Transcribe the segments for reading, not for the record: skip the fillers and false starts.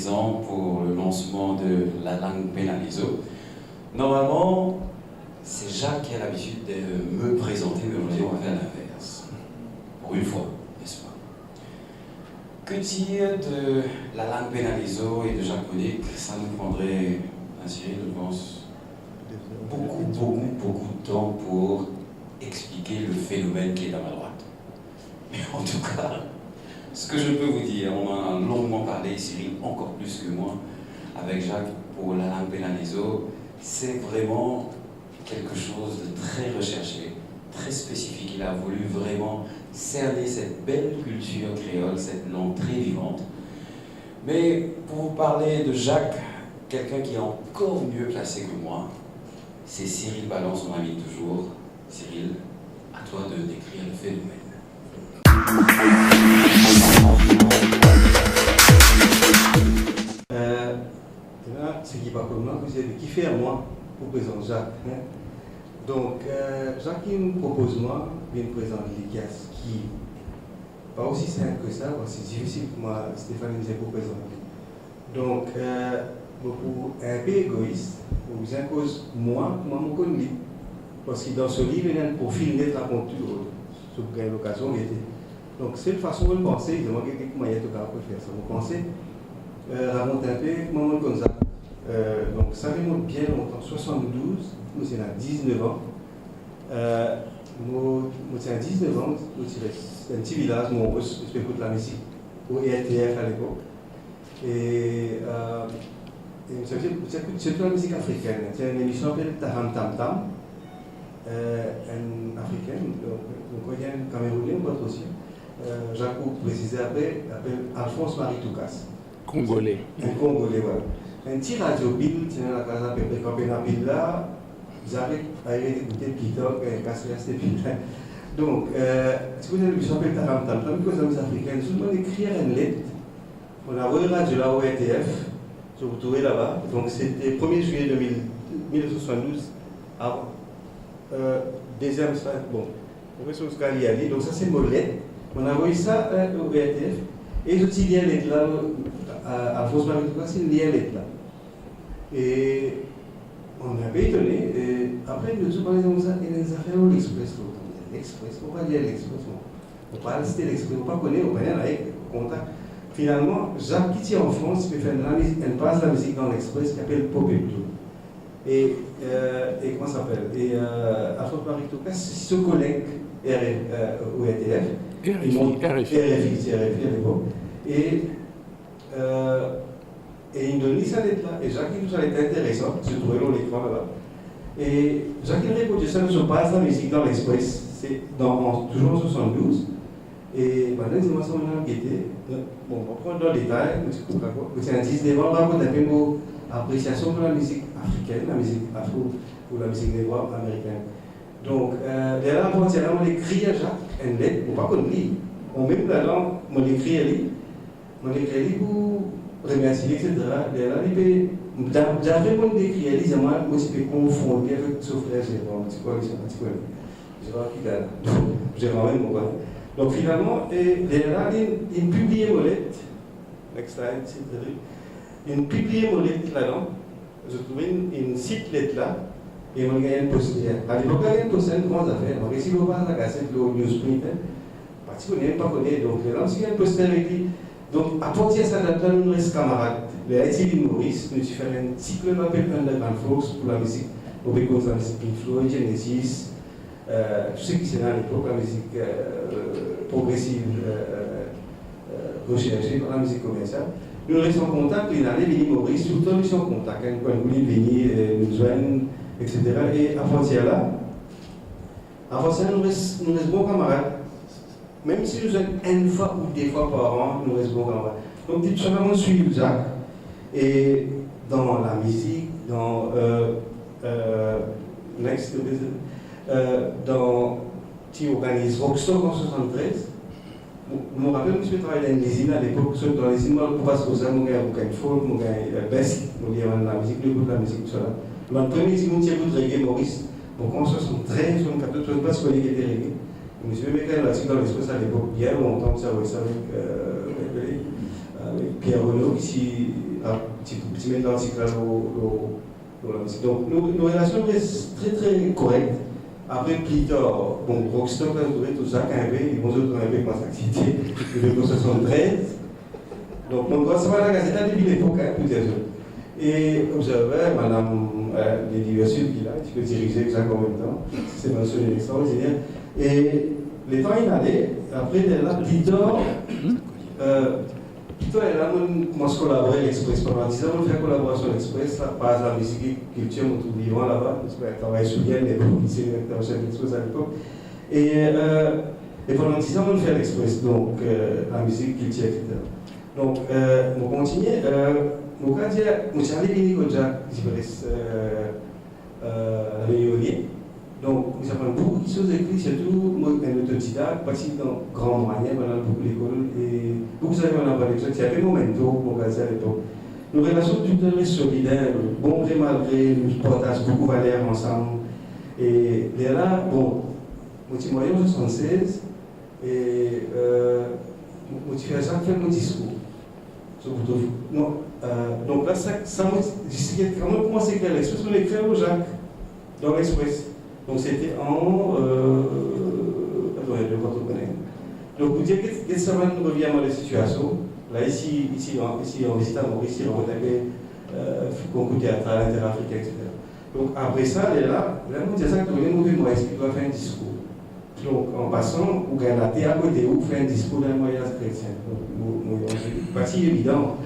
présent pour le lancement de la langue pénaliso. Normalement, c'est Jacques qui a l'habitude de me présenter, mais aujourd'hui on va faire l'inverse. Pour une fois, n'est-ce pas? Que dire de la langue pénaliso et de Jacques Monique? Ça nous prendrait, Cyril, je pense, beaucoup de temps pour expliquer le phénomène qui est à ma droite. Mais en tout cas, ce que je peux vous dire, on en a longuement parlé, Cyril encore plus que moi, avec Jacques pour la langue pénaliso, c'est vraiment quelque chose de très recherché, très spécifique. Il a voulu vraiment cerner cette belle culture créole, cette langue très vivante. Mais pour vous parler de Jacques, quelqu'un qui est encore mieux placé que moi, c'est Cyril Ballant, son ami de toujours. Cyril, à toi de décrire le phénomène. Ce qui va comme moi, vous avez qui fait à moi pour présenter Jacques. Hein? Donc, Jacques qui me propose moi, de me présenter l'ICAS, qui pas aussi simple que ça, parce que c'est difficile pour moi, Stéphane nous pour présenter. Donc, beaucoup un peu égoïste, vous impose moi me connais. Parce que dans ce livre, il y a un profil net raconté sur l'occasion. Donc, c'est une façon de penser, il demande quelques moyens de faire ça. Vous pensez, raconter un peu, comment comme ça. Donc, ça remonte bien longtemps, 72, nous sommes à 19 ans. Nous sommes à 19 ans, c'est un petit village, où je écoute la musique, au RTF à l'époque. Et c'est toute la musique africaine. C'est une émission qui s'appelle Taham Tam Tam, africaine, donc il y a un Camerounais, on peut aussi. Jacques précisé après, appelle Alphonse Marie Toukas. Congolais. Un Congolais, voilà. Un petit radio bill, tiens la casa Pepe Campena Bill là, vous avez écouté Peter, casse cette bill là. Donc, si vous avez lu, s'appelle Taham Tam Tam, que les amis africains, tout le monde écrit une lettre. On a envoyé radio là au RTF, je vous trouvez là-bas. Donc, c'était 1er juillet 1972, avant. Deuxième stade, bon, professeur Scaliali, donc ça c'est Molette. On a envoyé ça au RTF et je suis lié lettre là, à Alphonse Marie Toukas, c'est lié lettre là. Et on est un peu étonné. Et après, nous avons parlé de ça, et les affaires de l'Express. L'Express, on va dire l'Express. On parle de l'Express, on ne connaît pas, on va avec contact. Finalement, Jacques qui tient en France, il fait elle passe la musique dans l'Express qui s'appelle Pop et Blue. Et comment ça s'appelle? Et Alphonse Marie Toukas, c'est ce collègue au RTF. RFI à l'époque. Et il donne ça d'être là. Et Jacques, nous a été intéressant, se trouvait dans l'écran là-bas. Et Jacques, il répondait ça, nous passe la musique dans l'Express, c'est toujours en 72. Et maintenant, dis-moi ça, on a enquêté. Bon, on va prendre dans le détail, c'est un 19 ans, on va prendre un peu mon appréciation de la musique africaine, la musique afro ou la musique des noirs américaine. Donc, là, on écrit à Jacques une lettre, on ne pas qu'on lit. On met là-dedans, on écrit à lui. On écrit pour remercier, etc. Là, j'avais mon écrit à lui, j'ai moi, je peux confondre avec son frère, c'est quoi, je vois qui là. Je ramène mon gars. Donc, finalement, là, il publie mon lettre. Next slide, s'il te plaît. Il publie mon lettre là-dedans. Je trouvais une site lettre là. Et on gagne un poster. À l'époque, il y a un poster, comment ça fait? Donc, ici, on va à la cassette, le newsprint, parce qu'on n'est pas connu. Donc, là, il y a un poster avec lui. Donc, à partir de ça, là, nous restons camarades. Le Haïti Maurice, nous faisons un cycle qu'on appelle Underground Force pour la musique. On peut commencer la musique Pink Floyd, Genesis, tout ce qui c'est à l'époque, la musique progressive recherchée par la musique commerciale. Nous restons en contact, il y a les Maurice, tout le temps nous sommes en contact. Quand nous voulons venir, nous joindre, etc. Et à frontière là, nous restons bons camarades. Même si nous sommes une fois ou deux fois par an, nous restons bons camarades. Donc, tout simplement suivre Jacques. Et dans la musique, dans qui organise Rockstock en 73. Je me rappelle que je travaillais dans les îles à l'époque, dans les îles, pour passer aux âmes, il y a une folk, il y a best, il y a la musique, le groupe de la musique, tout ça. Le premier, c'est mon reggae Maurice. Donc en 73, 74, je ne sais pas ce qu'on était reggae. Je me suis même écrit un article dans l'Express à l'époque, bien longtemps, ça avec Pierre Renaud, qui a petit mettre l'article dans la musique. Donc nos relations restent très très correctes. Après, plus tard, bon, Rockstock a trouvé tout ça, Quimbé, ils vont se trouver avec ma activité de 1973. Donc, mon gars, ça va la gazette depuis l'époque, hein, pour dire ça. Et observez, madame Lydie Ursule qui est là, qui peut diriger ça en même temps. C'est un seul extraordinaire. Et les temps, il allait, après, elle est là, Peter, elle a commencé à collaborer avec l'Express pendant 10 ans, on fait collaboration avec l'Express, là, par exemple, la musique culture, on trouve vivant là-bas, parce qu'elle travaille sur Vienne, mais bon, ici, elle était chef d'Express à l'époque. Et pendant 10 ans, on fait l'Express, donc la musique culture, etc. Donc, on continue. Mon cas, je allé venir au Jack, je reste à l'Unionier. Donc, nous avons beaucoup de choses écrites, surtout un autodidacte, parti dans grand moyen, pendant beaucoup d'école, et beaucoup de choses qu'on a parlé de ça. Il y avait un momento, mon cas, à l'époque. Nos relations tout à fait solidaires, bon gré malgré, nous partageons beaucoup de valeurs ensemble. Et là, bon, je suis moyen en 1976, et je fais mon discours. Donc là, ça quand on commence à écrire l'Express, on écrit au Jacques, dans l'Express. Donc c'était en. Donc vous dire que ça va nous revient à la situation. Là, ici en visitant Maurice, on avait concours théâtral, interafricain, etc. Donc après ça, là, on dit ça que vous avez moi, est-ce qu'il doit faire un discours. Donc en passant, vous gagnez la terre à côté, vous faites un discours dans le voyage chrétien. Donc, c'est évident.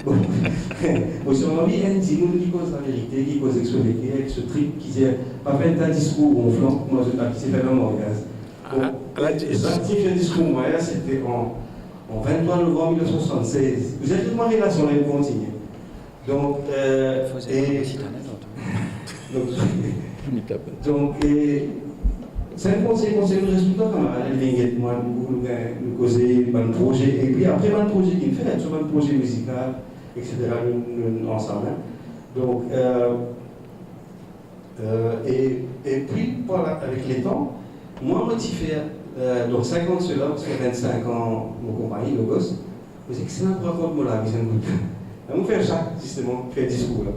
Bon, si on a envie, il y a qui cause la vérité, qui cause l'exploité, avec ce trip qui dit, pas faire un discours gonflant, moi je l'ai fait dans mon voyage. L'actif un discours moyen, c'était en 23 novembre 1976. Vous êtes vraiment relation là, vous continuez. Donc, c'est un conseil de résultat quand même. Moi, nous causer un projet, et puis après, un projet qu'il fait, sur un projet musical, etc., nous ensemble. Donc, et puis, voilà, avec les temps, moi, je fais donc 5 ans de cela, parce que 25 ans, mon compagnie, le gosse, c'est excellent pour raconter mon avis, c'est un groupe. On fait Jacques, justement, fait un discours là.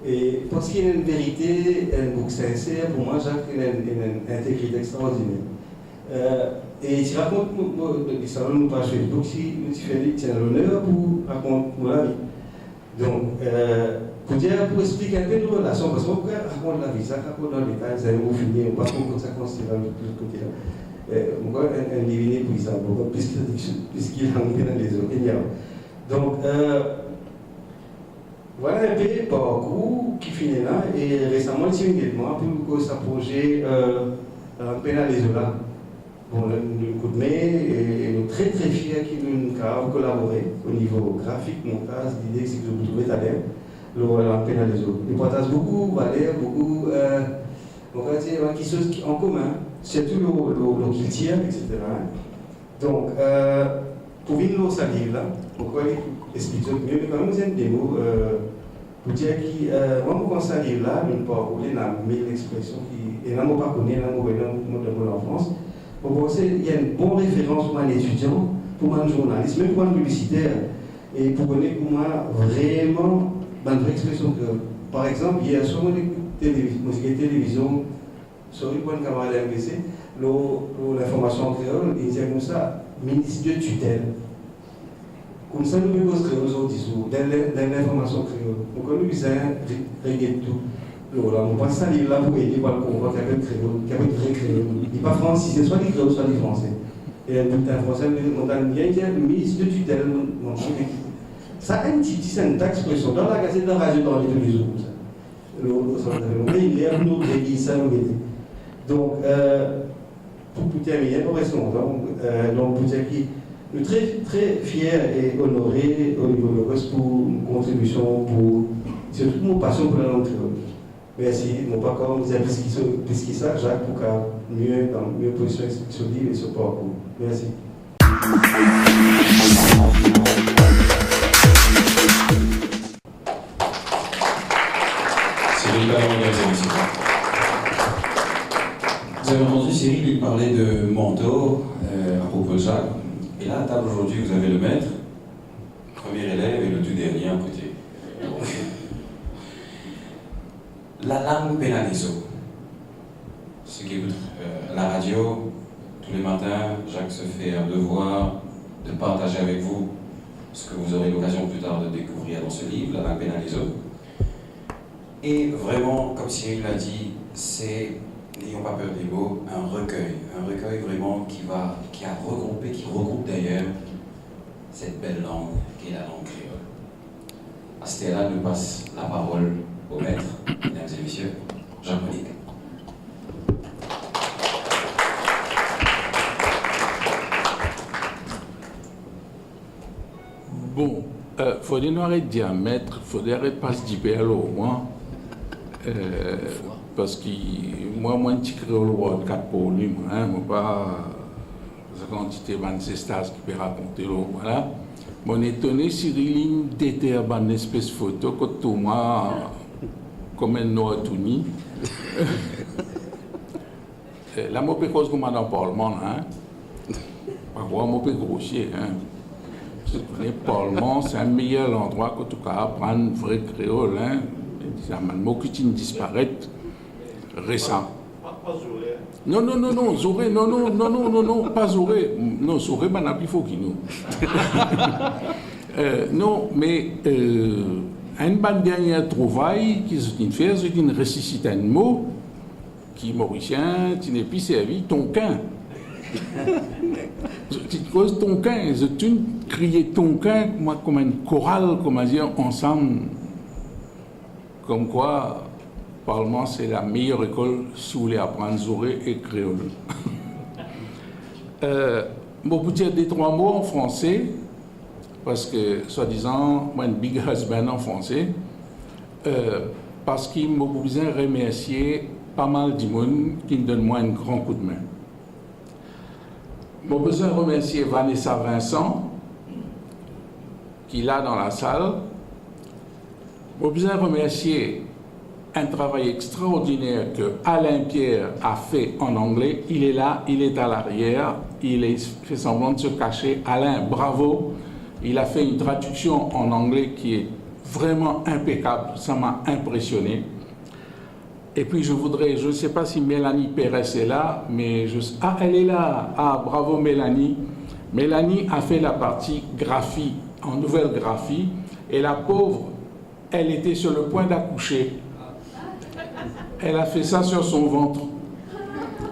Et parce qu'il y a une vérité, un bouc sincère, pour moi, Jacques, il a une intégrité extraordinaire. Et il raconte, ça va nous pas faire, donc il tient l'honneur pour raconter mon avis. Donc, pour expliquer un peu nos relations, parce qu'on raconte la vie, ça raconte dans les détails, ça va finir, on ne va pas comprendre ça quand c'est dans l'autre côté là. Pourquoi un diviné pour ça, puisqu'il a monté dans les autres. Donc, voilà un peu le parcours qui finit là, et récemment, il s'est mis de moi pour s'approcher à Pénal-les-Ola. Bon, le coup de main, et nous très très fiers qu'il nous a collaboré au niveau graphique, montage, l'idée c'est que vous trouvez à l'air, le Pénal-les-Ola. Nous partageons beaucoup de valeurs, beaucoup de choses en commun, surtout le culture, etc. Donc, pour venir dans ce livre là, pourquoi expliquer mieux, mais quand même, vous avez des mots pour dire que, moi, quand ce livre là, je ne peux pas rouler dans mille expressions qui, et là, je ne peux pas connaître, dans le monde en France. Pour penser, il y a une bonne référence pour un étudiant, pour un journaliste, même pour un publicitaire, et pour connaître pour moi vraiment une vraie expression que, par exemple, hier soir, télévision, sur une bonne camarade MBC, l'information en créole, il disait comme ça, ministre de tutelle. Comme ça, nous pouvons créer aujourd'hui dans l'information créole. Donc, nous avons tout. On passe ça là pour aider pour le comprendre qu'il y a un vrai créole. Il n'est pas français, c'est soit des créoles, soit des français. Et un français, on a le ministre de tutelle. Ça a une petite expression dans la gazette de la radio dans les télévisions. Il y a nous qui ça nous aide. Donc, pour terminer, pour rester longtemps, donc pour dire que nous sommes très, très fiers et honorés au niveau de l'OCOS pour une contribution, pour surtout mon passion pour la langue créole. Merci, mon parcours, vous avez plus qui ça, Jacques, pour mieux dans mieux position sur le livre et sur le parcours. Merci. C'est une belle organisation. Vous avez entendu Cyril, il parlait de mentor à propos de Jacques. Et là, à table aujourd'hui, vous avez le maître, premier élève et le tout dernier à côté. Donc, la langue pénaliso. Ceux qui écoutent la radio, tous les matins, Jacques se fait un devoir de partager avec vous ce que vous aurez l'occasion plus tard de découvrir dans ce livre, la langue pénaliso. Et vraiment, comme Cyril l'a dit, c'est, n'ayons pas peur des mots, un recueil vraiment qui regroupe d'ailleurs cette belle langue qui est la langue créole. À ce stade-là, nous passe la parole au maître, mesdames et messieurs, Jean-Monique. Bon, faudrait nous arrêter de dire maître, faudrait arrêter de pas se dire au moins. Parce que moi, un petit créole de 4 pour lui, moi, pas la quantité d'ancestras qui peut raconter l'eau, voilà. Mon étonné, Cyril, d'être une espèce de photo, que tout moi, comme un Noatuni. Là, moi, je cause comme un parlement, hein. Par contre, moi, je grossier, hein. Le parlement, c'est un meilleur endroit que tout cas apprendre vrai créole, hein. Ça m'a mot qui disparaît récent. Non, Zoré, non, pas Zoré. Non, Zoré, ben, n'a plus faux qui nous. Non, mais une bonne dernière trouvaille qui se fait, c'est une ressuscite un mot qui mauricien, qui n'est plus servi, tonquin. Tu causes tonquin, tu criais tonquin, moi, comme une chorale, comme dire, ensemble. Comme quoi, Parlement, c'est la meilleure école sous les apprendre Zoré et créole. Bon, pour dire des 3 mots en français, parce que, soi-disant, moi, un big husband en français, parce qu'il m'a besoin de remercier pas mal de monde qui me donne moi un grand coup de main. J'ai besoin de remercier Vanessa Vincent, qui est là dans la salle. J'ai besoin de remercier un travail extraordinaire que Alain Pierre a fait en anglais. Il est là, il est à l'arrière, fait semblant de se cacher. Alain, bravo. Il a fait une traduction en anglais qui est vraiment impeccable. Ça m'a impressionné. Et puis je ne sais pas si Mélanie Pérez est là, mais elle est là. Ah, bravo Mélanie. Mélanie a fait la partie graphie, en nouvelle graphie, et la pauvre, elle était sur le point d'accoucher. Elle a fait ça sur son ventre.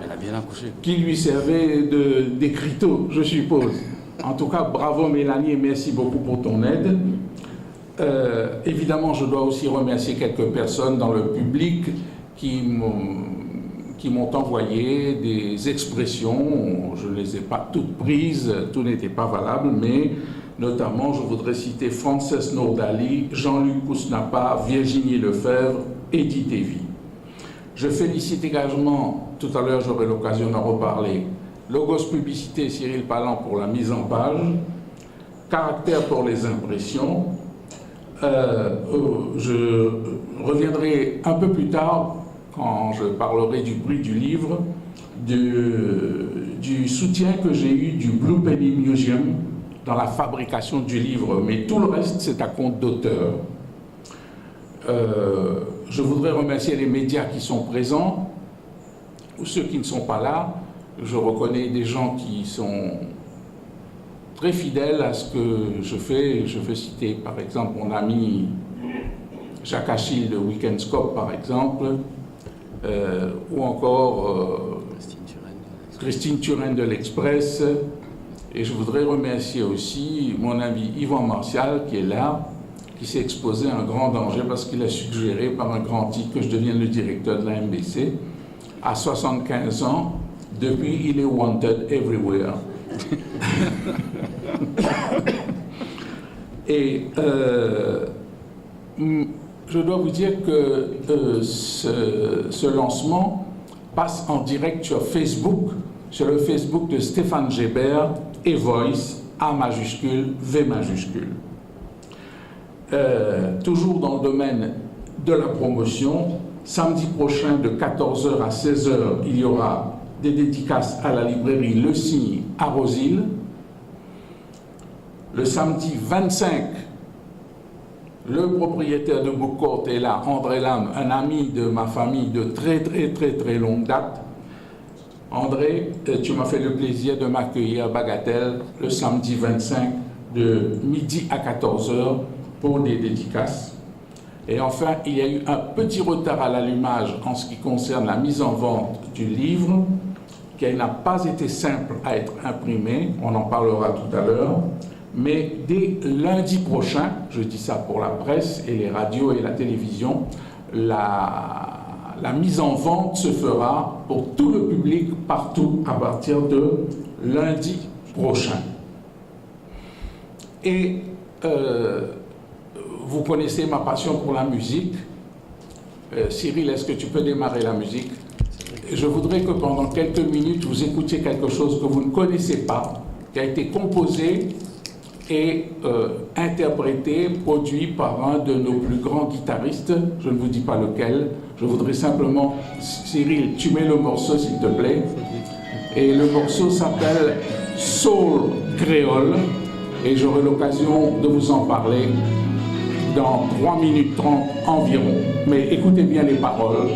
Elle a bien accouché. Qui lui servait d'écriteau, je suppose. En tout cas, bravo Mélanie et merci beaucoup pour ton aide. Évidemment, je dois aussi remercier quelques personnes dans le public qui m'ont envoyé des expressions. Je ne les ai pas toutes prises, tout n'était pas valable, mais notamment, je voudrais citer Frances Nordali, Jean-Luc Kousnapa, Virginie Lefebvre, Edith Evy. Je félicite également, tout à l'heure j'aurai l'occasion d'en reparler, Logos Publicité Cyril Palan pour la mise en page, Caractère pour les impressions. Je reviendrai un peu plus tard, quand je parlerai du prix du livre, du soutien que j'ai eu du Blue Penny Museum dans la fabrication du livre, mais tout le reste c'est à compte d'auteur. Je voudrais remercier les médias qui sont présents, ou ceux qui ne sont pas là. Je reconnais des gens qui sont très fidèles à ce que je fais. Je veux citer par exemple mon ami Jacques Achille de Weekend Scope par exemple, ou encore Christine Turenne de l'Express. Et je voudrais remercier aussi mon ami Yvan Martial qui est là, qui s'est exposé à un grand danger parce qu'il a suggéré par un grand titre que je devienne le directeur de la MBC. À 75 ans, depuis il est wanted everywhere. Et je dois vous dire que ce lancement passe en direct sur Facebook, sur le Facebook de Stéphane Gébert et Voice, A majuscule, V majuscule. Toujours dans le domaine de la promotion, samedi prochain de 14h à 16h, il y aura des dédicaces à la librairie Le Cygne à Rosil. Le samedi 25, le propriétaire de Bookcourt est là, André Lam, un ami de ma famille de très longue date. André, tu m'as fait le plaisir de m'accueillir à Bagatelle le samedi 25 de midi à 14h pour des dédicaces. Et enfin, il y a eu un petit retard à l'allumage en ce qui concerne la mise en vente du livre, qui n'a pas été simple à être imprimé, on en parlera tout à l'heure, mais dès lundi prochain, je dis ça pour la presse et les radios et la télévision, la mise en vente se fera pour tout le public partout à partir de lundi prochain. Et vous connaissez ma passion pour la musique. Cyril, est-ce que tu peux démarrer la musique? Je voudrais que pendant quelques minutes, vous écoutiez quelque chose que vous ne connaissez pas, qui a été composé et interprété, produit par un de nos plus grands guitaristes. Je ne vous dis pas lequel. Je voudrais simplement, Cyril, tu mets le morceau s'il te plaît. Et le morceau s'appelle Soul Créole. Et j'aurai l'occasion de vous en parler dans 3 minutes 30 environ. Mais écoutez bien les paroles.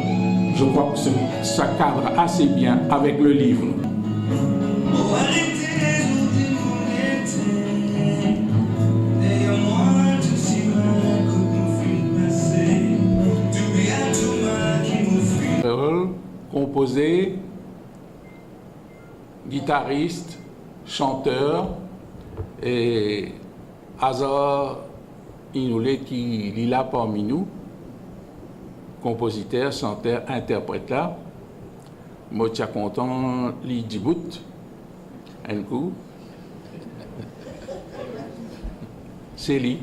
Je crois que ça cadre assez bien avec le livre. Composé, guitariste, chanteur, et Azor Inoulé qui est là parmi nous, compositeur, chanteur, interprète là. Moi, je suis content, li Djibout, un coup. C'est lui.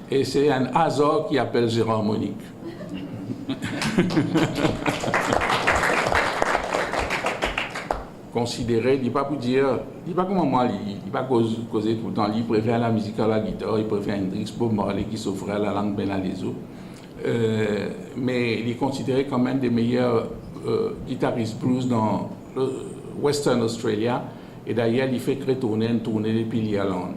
Et c'est un Azor qui appelle Gérard Monique. Considéré, il ne dit pas pour dire, il ne dit pas comment moi, il ne dit pas causer tout le temps, il préfère la musique à la guitare, il préfère Hendrix, Bob Marley qui s'offrait à la langue benalizo. Mais il est considéré comme un des meilleurs guitaristes blues dans le Western Australia. Et d'ailleurs, il fait tourner une tournée depuis l'Irlande.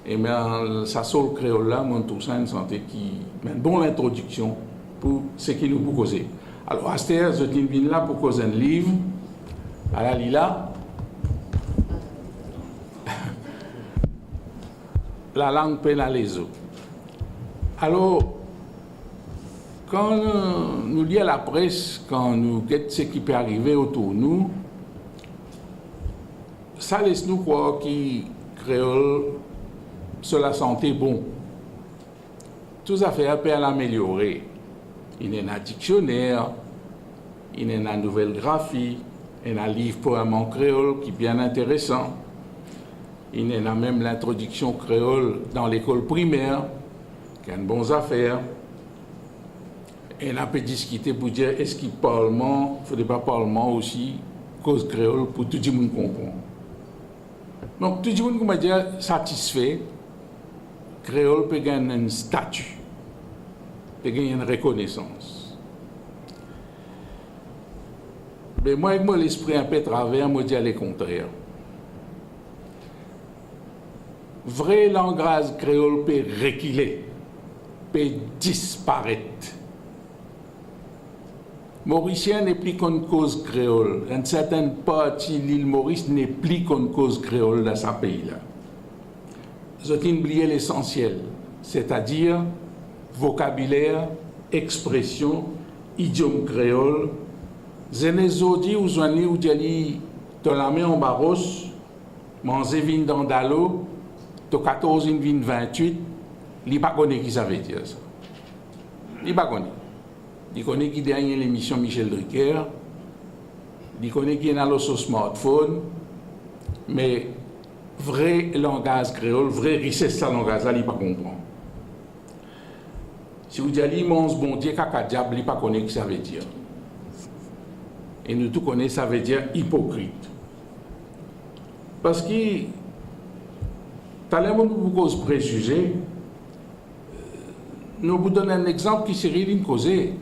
Et bien, sa soul créole là, moi, tout ça, une santé qui mène bon l'introduction pour ce qui nous peut causer. Alors, Astér, je viens là pour causer un livre. À la Lila, la langue pénalizo. Alors, quand nous lisons la presse, quand nous guettons ce qui peut arriver autour de nous, ça laisse nous croire que créole, sur la santé, bon. Tout ça fait appel à l'améliorer. Il y a un dictionnaire, il y a une nouvelle graphie, il y a un livre poèment créole qui est bien intéressant. Il y a même l'introduction créole dans l'école primaire, qui a une bonne affaire. Et on a pu discuter pour dire est-ce qu'il parlement, il ne faudrait pas parlement aussi, cause créole pour tout le monde comprendre. Donc tout le monde, comment dire, satisfait. Créole peut gagner un statut, peut gagner une reconnaissance. Mais moi, avec moi, l'esprit un peu travers, moi, je dis le contraire. Vrai langage créole peut reculer, peut disparaître. Mauricien n'est plus qu'une cause créole. Une certaine partie de l'île Maurice n'est plus qu'une cause créole dans ce pays-là. J'ai oublié l'essentiel, c'est-à-dire vocabulaire, expression, idiome créole. Zenezodi ou Zouani ou Djali, te la main en barros, manzé vin d'Andalo, to 14 vin 28, il pas connaît qui ça veut dire ça. Il pas connaît. Il connaît qui dernière l'émission Michel Drucker, il connaît qui est dans le smartphone, mais vrai langage créole, vrai richesse de langage, il ne pas comprendre. Si vous dites, mon bon Dieu, caca diable, il ne pas connaître ce que ça veut dire. Et nous tous connaissons, ça veut dire hypocrite. Parce que, tout à l'heure, nous cause préjugés, nous vous donnons un exemple qui serait une causée.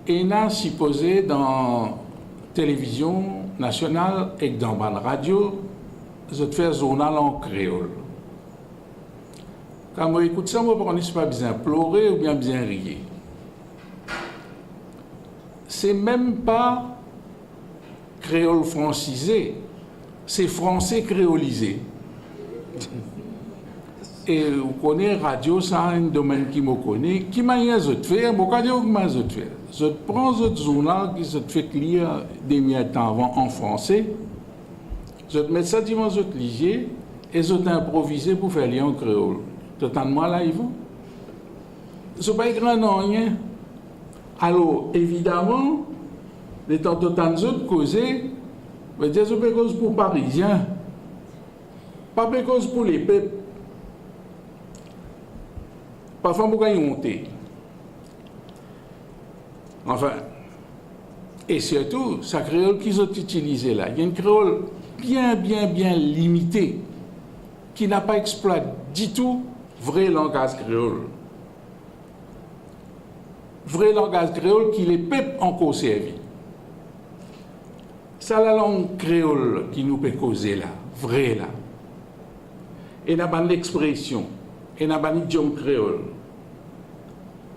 Et n'a supposé dans télévision nationale et dans la radio, je te fais un journal en créole. Quand moi écoute ça, moi, je ne suis pas bien pleurer ou bien rire. C'est même pas créole francisé, c'est français créolisé. Et vous connaissez radio, c'est un domaine qui me connaît, qui m'a dit je te fais, je te fais. Je prends ce journal qui se fait lire des minutes avant en français, je te mets ça dimanche, je te lis et je t'improviser pour faire lire en créole. Totalement là, ils vont. Ce n'est pas grand non rien. Alors, évidemment, les temps de causer, je veux dire, c'est pas cause pour Parisiens, pas cause pour les peuples. Parfois, pourquoi ils ont honte. Enfin, et surtout, sa créole qu'ils ont utilisé là, il y a une créole bien limitée, qui n'a pas exploité du tout vrai langage créole. Vrai langage créole qui les peuples ont conservé. C'est la langue créole qui nous peut causer là, vrai là. Et n'a pas l'expression, et n'a pas l'idiome créole,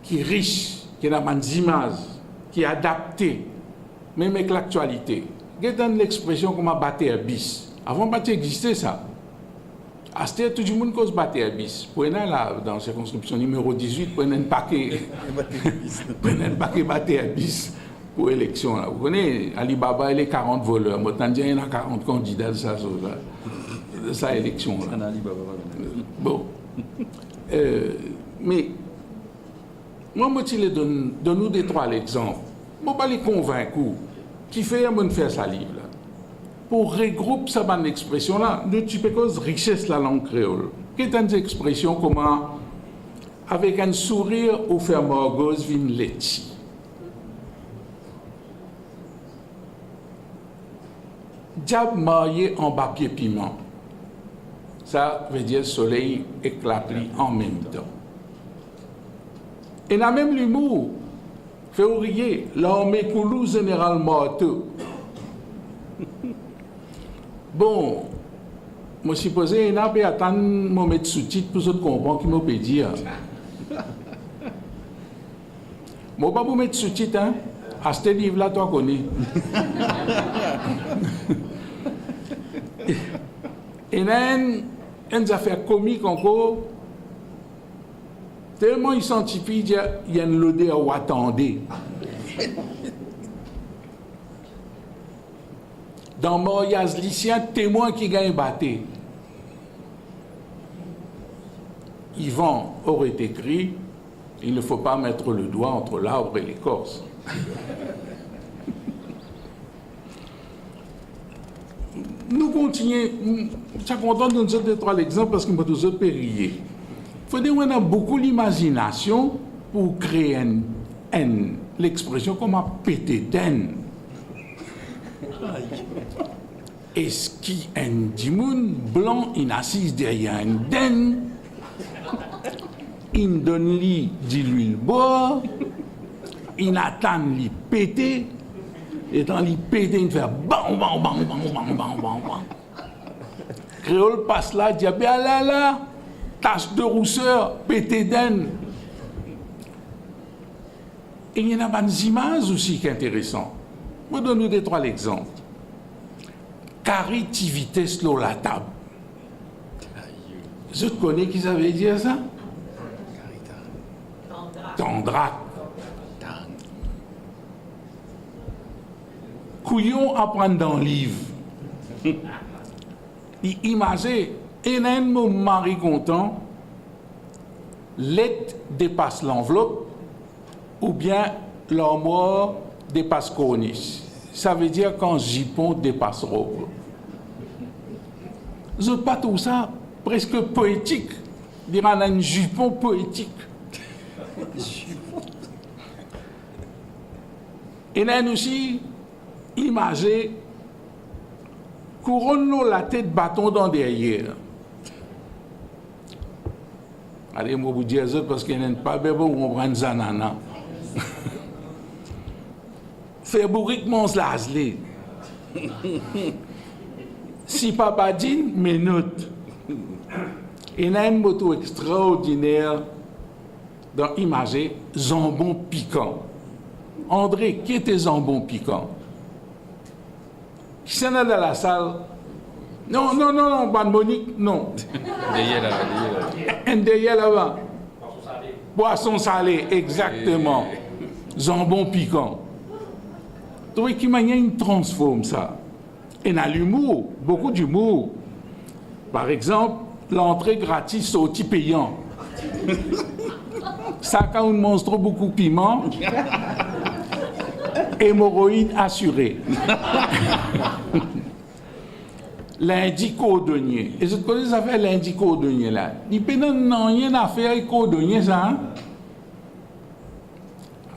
qui est riche, qui n'a pas des images, qui est adapté, même avec l'actualité. Il y a l'expression comme battre un bis. Avant, battre existait ça. C'était tout le monde qui battait un bis. Pour là, dans la circonscription numéro 18, pour un paquet battre un bis pour l'élection. Vous connaissez, Alibaba, il est 40 voleurs. Maintenant, il y a 40 candidats de sa élection. Là. Bon. Mais, moi, je donne-nous des trois exemples. Je ne vais pas les convaincre qui fait un faire sa livre. Là. Pour regrouper cette expression-là, nous tu peux cause richesse de la langue créole. Quelle est une expression comment, avec un sourire ou faire morgose vin lechi. Diable marié en papier piment. Ça veut dire soleil éclaté en même temps. Et dans même l'humour, février, l'armée coulou général morteau. Bon, je suppose qu'il n'a pas attendre de mettre sous-titre pour que je comprenne ce qu'il peut dire. Je ne vais pas vous mettre sous-titre, hein? À ce livre-là, tu connais. Et il y a une affaire comique encore. Tellement il scientifique, il y a une l'odeur ou attendez. Dans Moriaz lycéen, témoin qui gagne batté. Yvan aurait écrit il ne faut pas mettre le doigt entre l'arbre et l'écorce. Nous continuons. Je suis content de nous donner trois exemples parce que nous sommes tous périllés. Il faut dire qu'on a beaucoup l'imagination pour créer l'expression comme un pété d'aine. Et ce qui est un dimoun blanc, il assise derrière un den, il donne lui de l'huile boire, il attend lui péter, et quand il péter, il fait bang, bang, bang, bang, bang, bang, bang, bang. Créole passe là, dit ah là là, tache de rousseur, pété d'aine. Et il y en a des images aussi qui sont intéressantes. Je vais donner des trois exemples. Caritivité sur la table. Je connais qui savait dire ça? Tendra. Couillon à prendre dans le livre. Il imagine, et un mon mari content, l'aide dépasse l'enveloppe, ou bien l'armoire dépasse corniche. Ça veut dire quand jupon dépasse robe. Je pas tout ça presque poétique. Dire un jupon poétique. Et là aussi, imagez, couronne la tête bâton dans derrière. Allez, moi, vous dire ça parce qu'il n'y a pas de bon, on prend ça, nana. Faire bourrique, mon slazlé. Si papa dit, minute. Il y a une moto extraordinaire dans Imagé, jambon piquant. André, qui était jambon piquant? Qui s'en est dans la salle? Non, Ban Monique, non. Derrière là-bas. Poisson salé, exactement. Jambon piquant. Tu vois qu'il y a une transforme ça. Et dans l'humour, beaucoup d'humour. Par exemple, l'entrée gratis sautis payant. Ça, quand on monstre beaucoup piment, hémorroïde assurée. L'indico denier. Et je connais ça fait l'indico denier là. Il peut non rien à faire avec le denier ça. Hein?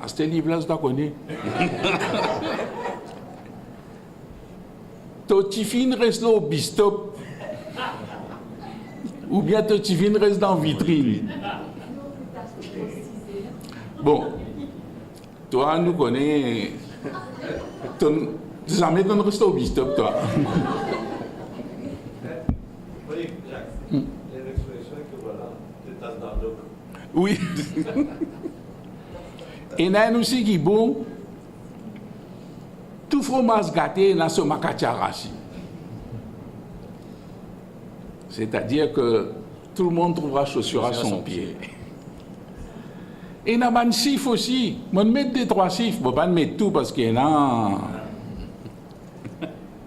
Ah, c'était livre là, je connais. Totifine reste là au bistop. Ou bien Totifine reste dans vitrine. Bon, toi, nous connais. Jamais tu ne restes au bistop, toi. Oui, Jacques. Il y a une expression que voilà, tu tasses dans l'eau. Oui. Et il y a aussi qui bon. Tout fromage gâté dans ce macatiarachi. C'est-à-dire que tout le monde trouvera chaussure à son pied. Et il y a un chiffre aussi. Je vais mettre 2-3 chiffres. Je ne vais pas mettre tout parce qu'il y en a.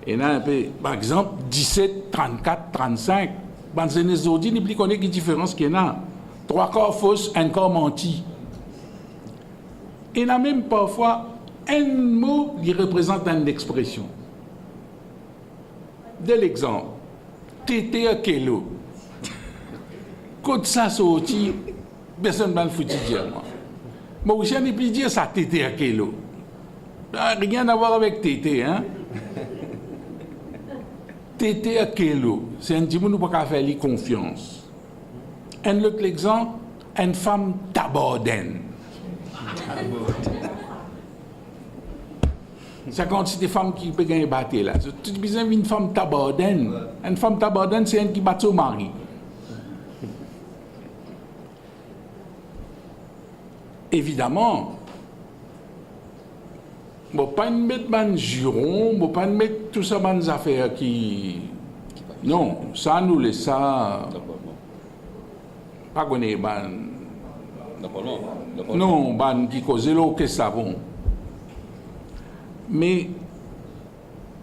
Il y en a un peu. Par exemple, 17, 34, 35. Dans les autres, il n'y a plus quelle différence qu'il y en a. 3 corps fausses, un corps menti. Il y en a même parfois un mot qui représente une expression. De l'exemple. Tété à kilo. Quand ça sorti, personne ne va le foutre dire moi. Moi aussi, je n'ai plus dire ça, tété à kilo. Rien à voir avec tété, hein. Tété à kilo. C'est un petit mot, nous ne pouvons pas faire confiance. Un autre exemple, une femme taborden. C'est quand c'est des femmes qui peuvent gagner battre là. Tu as besoin d'une femme taborden. Une femme taborden, c'est une qui bat son mari. Évidemment, je ne vais pas mettre un juron, je ne vais pas mettre tout ça dans les affaires qui. Non, ça nous laisse ça. Pas qu'on est ban. Non, ban qui cause l'eau que savon. Mais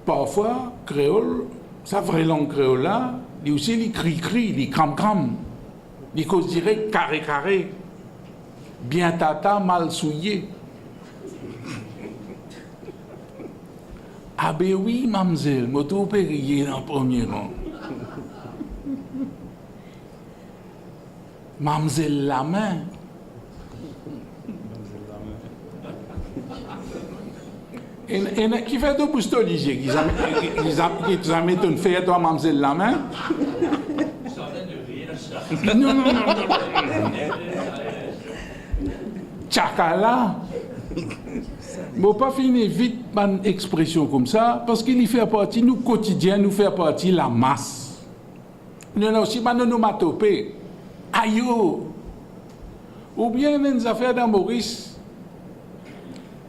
parfois, créole, ça vraie langue créole là, il y a aussi les cri-cri, les cram-cram, les causes directes carré-carré, bien tata, mal souillé. Ah ben oui, mademoiselle, je suis opéré dans le premier rang. Mademoiselle la main. Et qui fait de boustoliger, qui jamais une fait toi, mademoiselle la main. Non. Tchakala. Je ne pas finir vite une expression comme ça, parce qu'il y fait partie, nous quotidien, nous fait partie la masse. Nous avons aussi une onomatopée. Aïe! Ou bien une affaire dans Maurice.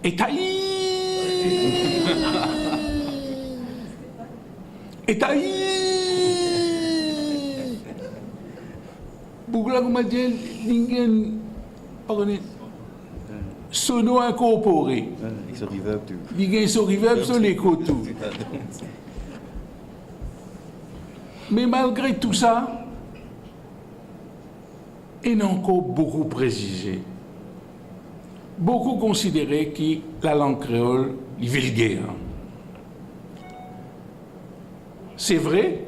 Et Bougla comme dit l'ingen pardonnez sono incorporé. Ils sont reverb tout. L'ingen sont reverb sur les côtés. Mais malgré tout ça, il y a encore beaucoup préjugés. Beaucoup considéraient que la langue créole est vulgaire. C'est vrai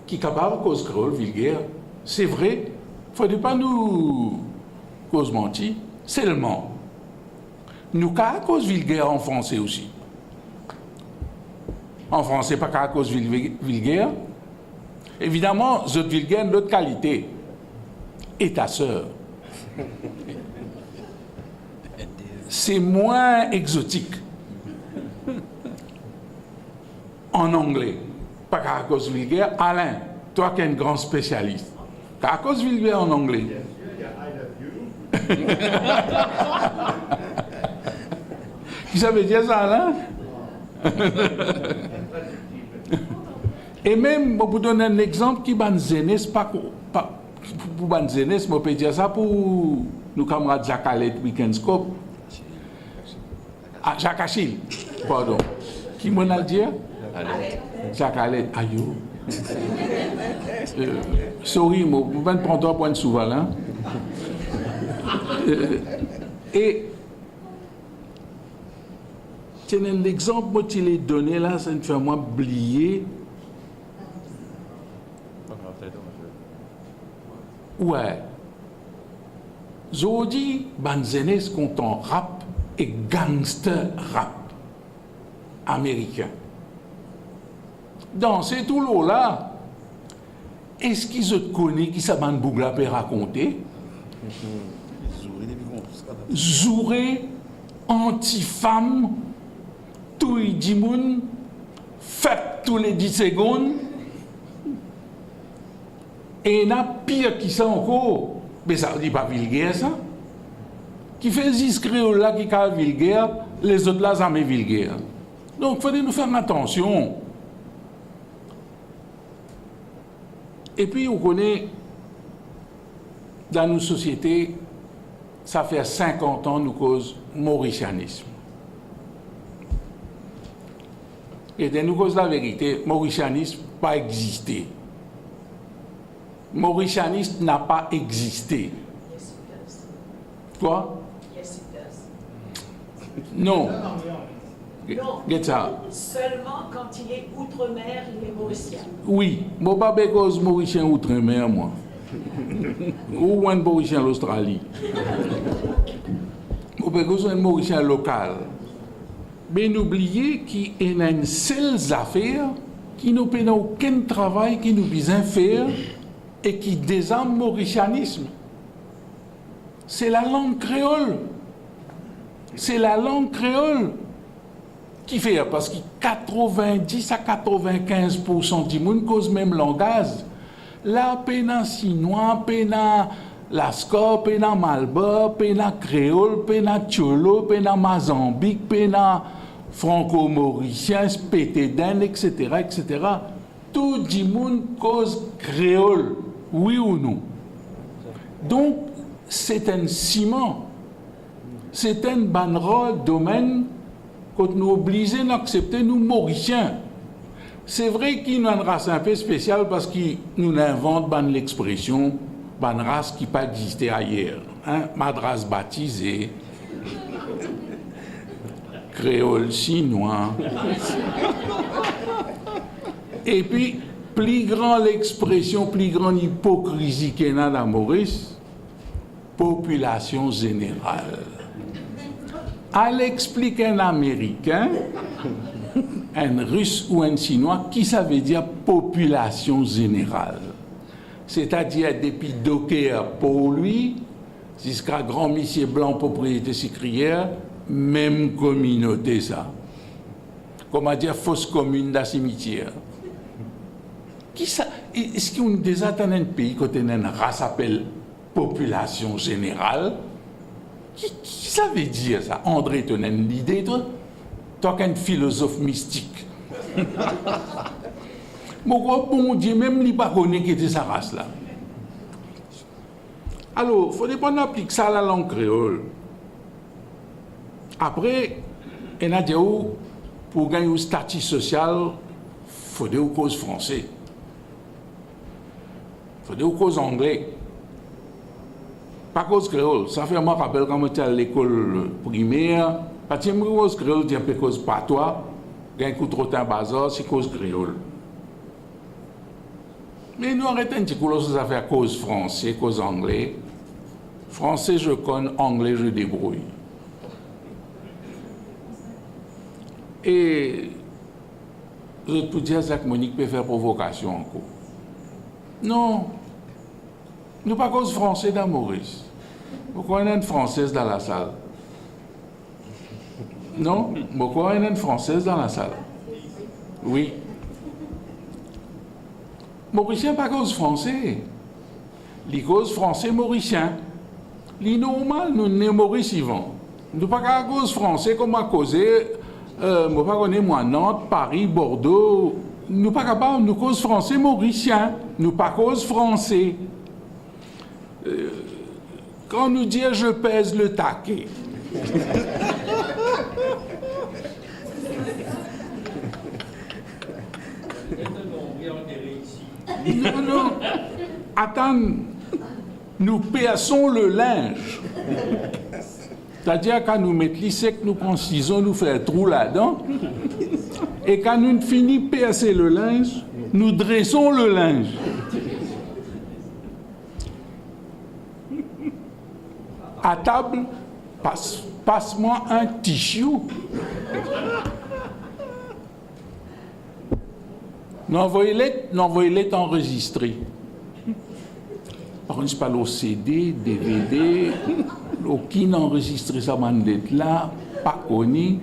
qu'il est capable de cause créole vulgaire. C'est vrai, il ne faut pas nous cause mentir. Seulement, nous avons cause vulgaire en français aussi. En français, pas qu'à cause vulgaire. Évidemment, cette vulgaire de l'autre qualité. et ta sœur. C'est moins exotique en anglais. Pas qu'à cause vulgaire. Alain, toi qui es un grand spécialiste, à cause vulgaire en anglais. Qui ça veut dire ça, Alain? Et même, pour vous donner un exemple, qui ban zénès, pas pour ban zénès, je peux dire ça pour nos camarades Jacques Allet, Weekend Scope. Ah, Jacques Achille, pardon. Qui m'en a dit? Jacques Allet, aïe. Sorry, je vais prendre toi pour un souvent là. Et c'est un exemple que tu l'as donné là, ça me fait moi oublier. Ouais. Zodi, Banzenes compte en rap et gangster rap américain. Dans ces tout lot là, est-ce qu'ils se connaissent qui ça ban Bougla peut raconter? Zouré, anti-femme, tout y dit moun, fait tous les 10 secondes, et il y a pire qui ça encore, mais ça ne dit pas vulgaire ça, qui fait zis créole là qui est vulgaire, les autres là, ça m'est vulgaire. Donc, il faut nous faire attention. Et puis, on connaît, dans nos sociétés, ça fait 50 ans, nous cause mauricianisme. Et de nous cause la vérité, mauricianisme n'a pas existé. Mauricianisme n'a pas existé. Yes, it does. Quoi? Yes, it does. Non. Non. Get ça. Seulement quand il est outre-mer, il est mauricien. Oui, moi pas cause mauricien outre-mer, moi. Ou un mauricien l'Australie. Ou pas cause un mauricien local. Mais n'oubliez qu'il y a une seule affaire qui nous paie aucun travail, qui nous besoin faire et qui désarme le mauricianisme. C'est la langue créole. C'est la langue créole qui fait, parce que 90 à 95% du monde cause même langage. Là, pena chinois, pena lasco, pena malba, pena créole, pena tcholo, pena mazambique, pena franco-mauricien, pétéden, etc., etc. Tout le monde cause créole, oui ou non. Donc, c'est un ciment, c'est un banrol domaine que nous obligés d'accepter, nous, Mauriciens. C'est vrai qu'il y a une race un peu spéciale parce qu'il nous invente l'expression, une race qui n'a pas existé ailleurs. Hein? Madras baptisé, créole chinois. Et puis, plus grand l'expression, plus grande hypocrisie qu'il y a dans Maurice, population générale. Elle explique un Américain, un Russe ou un Chinois, qui ça veut dire population générale. C'est-à-dire depuis Docker pour lui, jusqu'à grand monsieur blanc propriété sucrière, même communauté ça. Comment dire fausse commune d'un cimetière. Qui ça? Est-ce qu'on a déjà dans un pays quand on a une race appelle population générale? Qui ça veut dire ça? André, tu as une idée, toi? Toi, qu'un philosophe mystique. Bon Dieu, même lui pas connaît qui était sa race là. Alors, il faut qu'on applique ça à la langue créole. Après, il y a dit pour gagner un statut social, il faut des causes français. Il faut des causes anglais. Pas cause créole. Ça fait moi rappelle quand j'étais à l'école primaire, parce que cause créole, c'est un peu cause patois, gain coup trop de bazar, c'est cause créole. Mais nous arrêtons un petit coup ça fait cause français, cause anglais. Français, je connais, anglais, je débrouille. Et je peux dire que Monique peut faire provocation encore. Non. Nous pas cause français dans Maurice. Pourquoi il y a une française dans la salle? Non? Pourquoi il y a une française dans la salle? Oui. Mauricien pas cause français. Les causes français mauricien. Les normal, nous ne Maurice Yvan. Nous pas qu'à cause français comme à causer, moi pas connais moi Nantes, Paris, Bordeaux. Nous pas capables, nous cause français mauricien. Nous pas cause français. Quand nous dit je pèse le taquet. Non, non. Attends, nous perçons le linge. C'est-à-dire quand nous mettons l'issec, nous prenons ciseaux, nous faisons un trou là-dedans. Et quand nous finissons de percer le linge, nous dressons le linge. À table, passe-moi un tissu. N'envoyez-les enregistrés. Par exemple, pas le CD, DVD, aucun enregistré ça manette là, pas connu.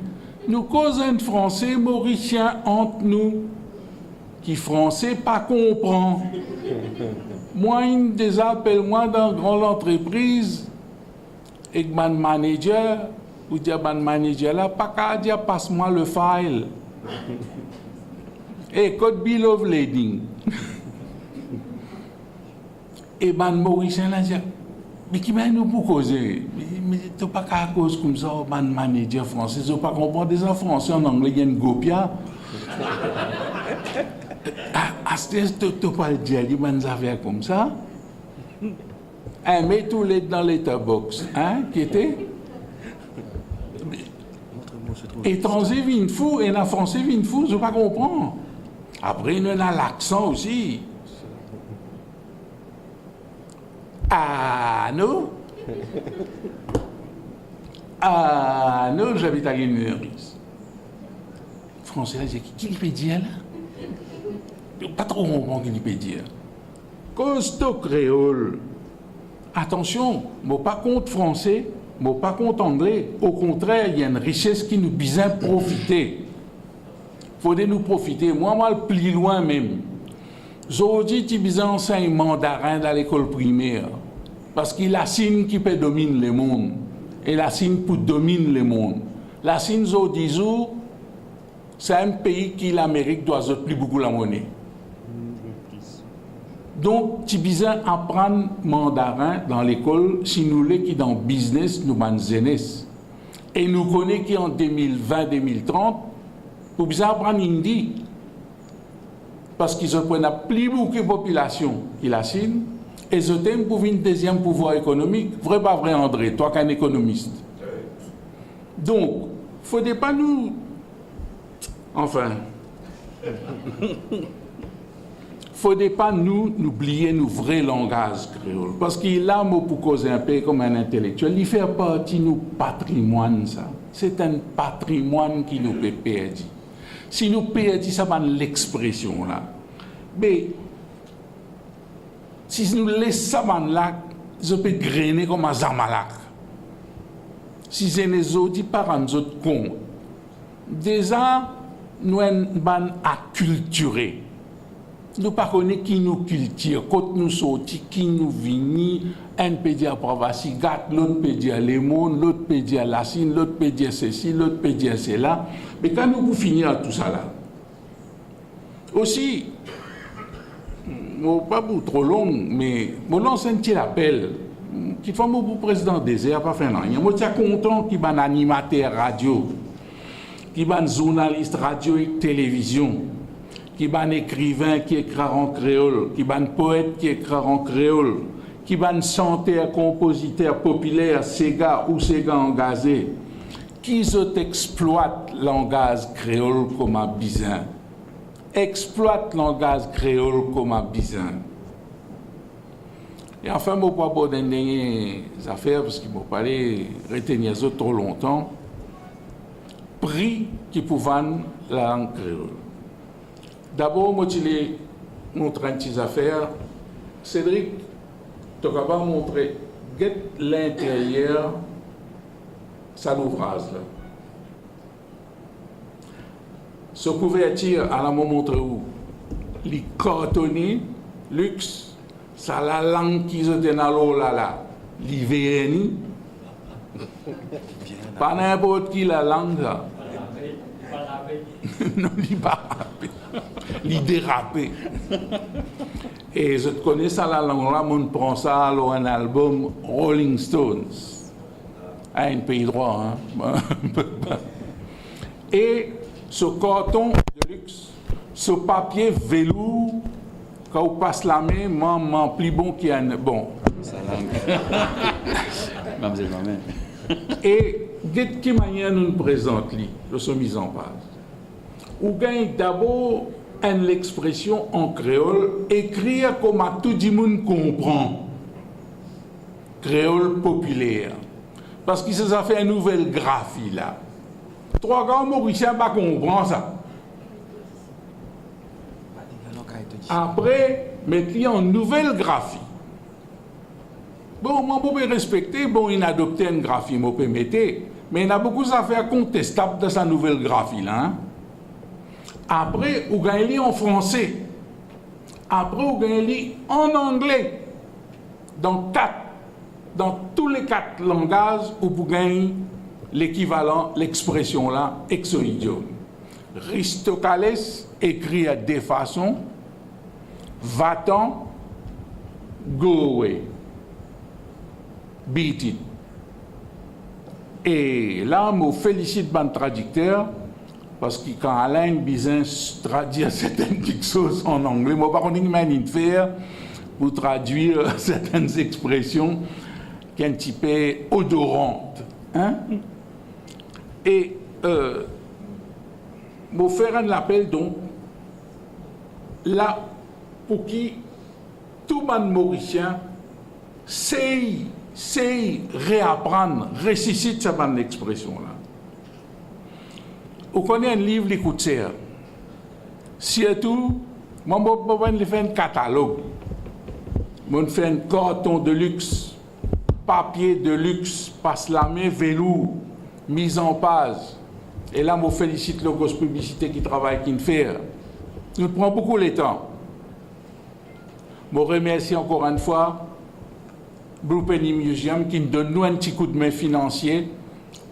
Nous causons un français mauricien entre nous, qui français pas comprend. Moi, une des appels, moi, dans une grande entreprise, et mon manager, ou dire mon manager là, pas qu'à dire passe-moi le file. Et code bill of lading. Et mon mauricien là dit, mais qui m'a nous pour causer? Mais tu pas qu'à cause comme ça, mon manager français, tu pas comprendre des en français, en anglais, il y a une gopia. À ce stade, tu pas le dire, il y a une affaire comme ça. Mais tous les dans letterbox, hein, qui était. Étranger vient fou, et en français vient fou, je ne pas comprendre. Après, il y a l'accent aussi. Ah, non? Ah, non, j'habite à Guinée-Maurice. Français, là, j'ai qui peut dire là? Pas trop comprendre qui peut dire. Costo créole. Attention, moi pas contre français, moi pas contre anglais. Au contraire, il y a une richesse qui nous besoin profiter. Faut nous profiter. Moi, le plus loin même. Aujourd'hui, tu besoin enseigner mandarin dans l'école primaire. Parce qu'il a signe qui peut dominer le monde. Et la signe pour dominer le monde. La signe, aujourd'hui, c'est un pays qui l'Amérique doit plus beaucoup la monnaie. Donc, tu as besoin d'apprendre mandarin dans l'école si nous voulons qui dans le business, nous sommes jeunesse. Et nous connaissons qu'en 2020-2030, nous besoin d'apprendre hindi. Parce qu'ils ont plus beaucoup de population qui la signe, et ils ont pour une deuxième pouvoir économique. Vrai pas vrai, André, toi qui es un économiste. Donc, il ne faudrait pas nous. Enfin. Faudrait pas nous oublier nos vrais langages créoles. Parce qu'il a mot pour causer un peu comme un intellectuel. Il fait partie de nos patrimoine, ça. C'est un patrimoine qui nous peut perdre. Si nous perdons, ça va l'expression là. Mais si nous laissons ça là, je peux grainer comme un zamalak. Si c'est les autres parents, nous autres cons. Déjà, nous sommes acculturés. Nous ne connaissons pas qui nous culture, quand nous sortons, qui nous vient, un peut dire Pravasi, l'autre peut dire Lemon, l'autre peut dire Lassine, l'autre peut dire ceci, l'autre peut dire cela. Mais quand nous pouvons finir tout ça là, aussi, pas pour trop long, mais je lance un petit appel, qui fait mon président désert, pas fait rien. Je suis content qu'il y ait un animateur radio, qu'il y ait un journaliste radio et télévision, qui est un écrivain qui écrit en créole, qui est un poète qui écrit en créole, qui est un chanteur, compositeur populaire, Sega ou Sega engagé, qui exploite le langage créole comme un bizin. Exploite le langage créole comme un bizin. Et enfin, je ne vais pas aborder des affaires parce qu'il m'a parlé retenir ça trop longtemps. Prix qui pouvait la langue créole. D'abord, moi, je vais montrer une petite affaire. Cédric, tu vas montrer l'intérieur, ça l'ouvrage là. Ce couverture, à la montre où les cartonnés, luxe, ça la langue qui se donne à l'eau là, l'hiverni. Pas n'importe qui la langue là. Non, il pas râpé. Il dérapé. Et je connais ça la langue là, on prend ça à un album Rolling Stones. À un pays droit, hein. Et ce carton de luxe, ce papier velours, quand on passe la main, maman plus bon qu'il y a un bon. Ça langue. Mademoiselle maman. Et de quelle manière nous présente lui, de ce mise en page. Ou gagne d'abord l'expression en créole, écrire comme à tout le monde comprend. Créole populaire. Parce qu'il s'est fait une nouvelle graphie là. Trois gars mauriciens pas comprendre ça. Après, mettre en nouvelle graphie. Bon, moi, je peux respecter, bon, il a adopté une graphie, je peux mettre, mais il a beaucoup d'affaires contestables de sa nouvelle graphie là. Hein? Après, vous gagnez en français. Après, vous gagnez en anglais. Dans tous les 4 langages, vous gagnez l'équivalent, l'expression là, exo-idiome. Ristocales écrit à deux façons. Va-t'en, go away. Beat it. Et là, je félicite mon traducteur parce que quand Alain Bizin traduit certaines choses en anglais, moi, par contre, je vais faire pour traduire certaines expressions qui sont un petit peu odorantes. Hein? Et je vais faire un appel donc là pour qui tout le monde mauricien sait réapprendre, ressuscite cette bonne expression-là. Vous connaissez un livre, les coutiers. Surtout, moi, je fais un catalogue. Je fais un carton de luxe, papier de luxe, passe-la-main, velours, mise en page. Et là, je félicite le gosse publicité qui travaille, qui fait. Nous prenons beaucoup le temps. Je remercie encore une fois Blue Penny Museum qui nous donne nous un petit coup de main financier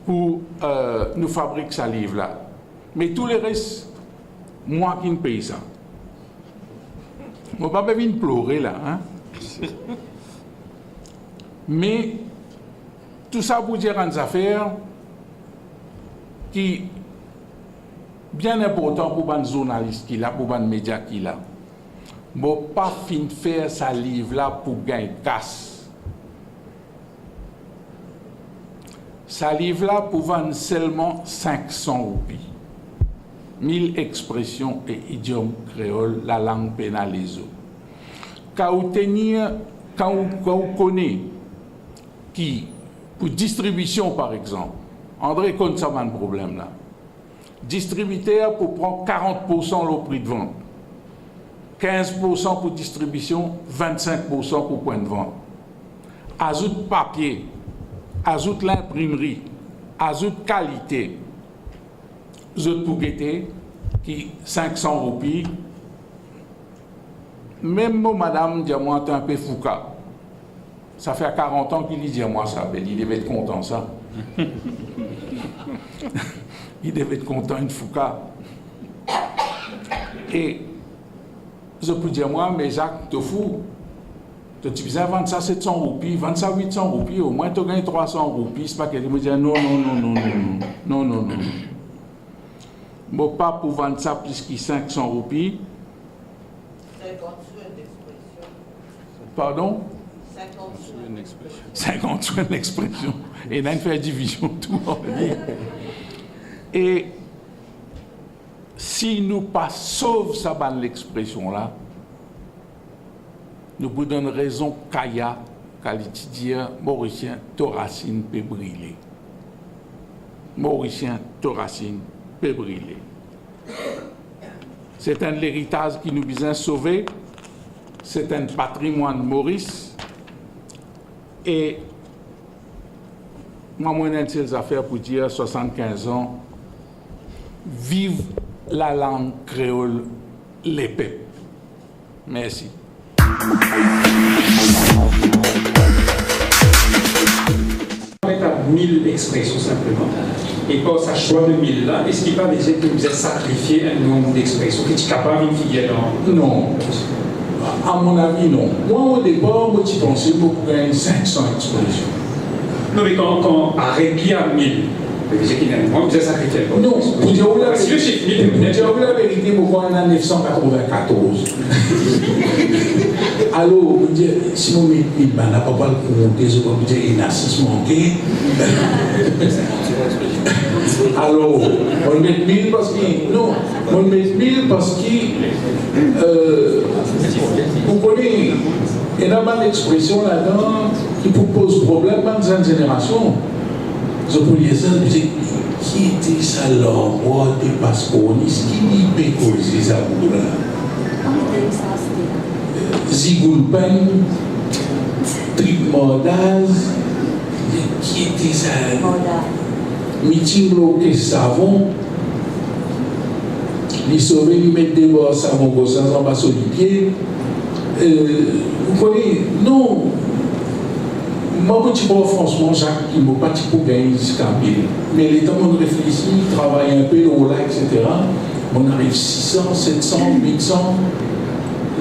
pour nous fabriquer ce livre-là. Mais tout le reste, moi qui ne paye ça. Je ne vais pas venir pleurer là. Hein? Mais tout ça pour dire une affaire qui bien important pour les journalistes qui là, pour les médias qui là. Je ne vais pas finir faire ce livre-là pour gagner casse. Ce livre-là pour vendre seulement 500 roupies. 1000 expressions et idiomes créoles, la langue pénalisée. Quand vous connaissez qui, pour distribution par exemple, André connaît ça un problème là. Distributeur pour prendre 40% le prix de vente, 15% pour distribution, 25% pour point de vente. Ajoute papier, ajoute l'imprimerie, ajoute qualité. Ajoute pour guetter, qui 500 roupies. Même moi, madame, dis-moi, t'es un peu fouca. Ça fait 40 ans qu'il dit à moi ça, il devait être content ça. Il devait être content une fouca. Et je peux dire moi, mais Jacques, te fous. Tu disais vendre ça 700 roupies, vendre ça 800 roupies, au moins tu gagnes 300 roupies. C'est pas qu'elle me dit non. Moi, pas pour vendre ça plus que 500 roupies. 50 sous une expression. Pardon? 50 sous une expression. 50 sous une expression. Et là, il fait division tout. Et si nous pas sauve ça dans l'expression-là, nous vous donnons raison Kaya, Kalitidien, Mauricien, Thoracine, peut briller. Mauricien, Thoracine, peut briller. C'est un héritage qui nous vient sauver, c'est un patrimoine Maurice, Et moi, moi, j'ai ces affaires pour dire 75 ans, vive la langue créole, les peuples. Merci. On est à 1000 expressions simplement. Et par sa choix de 1000 là, est-ce qu'il va dire que vous avez sacrifié un nombre d'expressions que tu es capable de figurer dans? Non. À mon avis, non. Moi, au départ, moi, je pensais pour gagner 500 expressions. Non, mais quand arrêté à 1000, c'est qu'il y a un moment, vous avez sacrifié. Non, pour dire la si le chiffre 1000, la vérité, pourquoi en 1994 alors, vous dites, si on met 1000, on n'a pas le compter, je peux dire, il y a un assist manqué. Alors, on met 1000 parce que. Non, on met 1000 parce que. Vous connaissez, il y a une expression là-dedans qui vous pose problème dans une génération. Je peux dire ça, je dis, qui était ça l'envoi des passeports, qui peut causer ça pour là? Zigoulpen, Tripmordaz, qui était ça? Mitiro que savon, les sauver, les mettre des bords savon, comme ça, en bas sur les pieds. Vous connaissez? Non. Moi, je dis franchement, Jacques, il ne m'a pas dit pour gagner jusqu'à 1000. Mais les temps où on réfléchit, on travaille un peu, on là, etc. On arrive 600, 700, 800.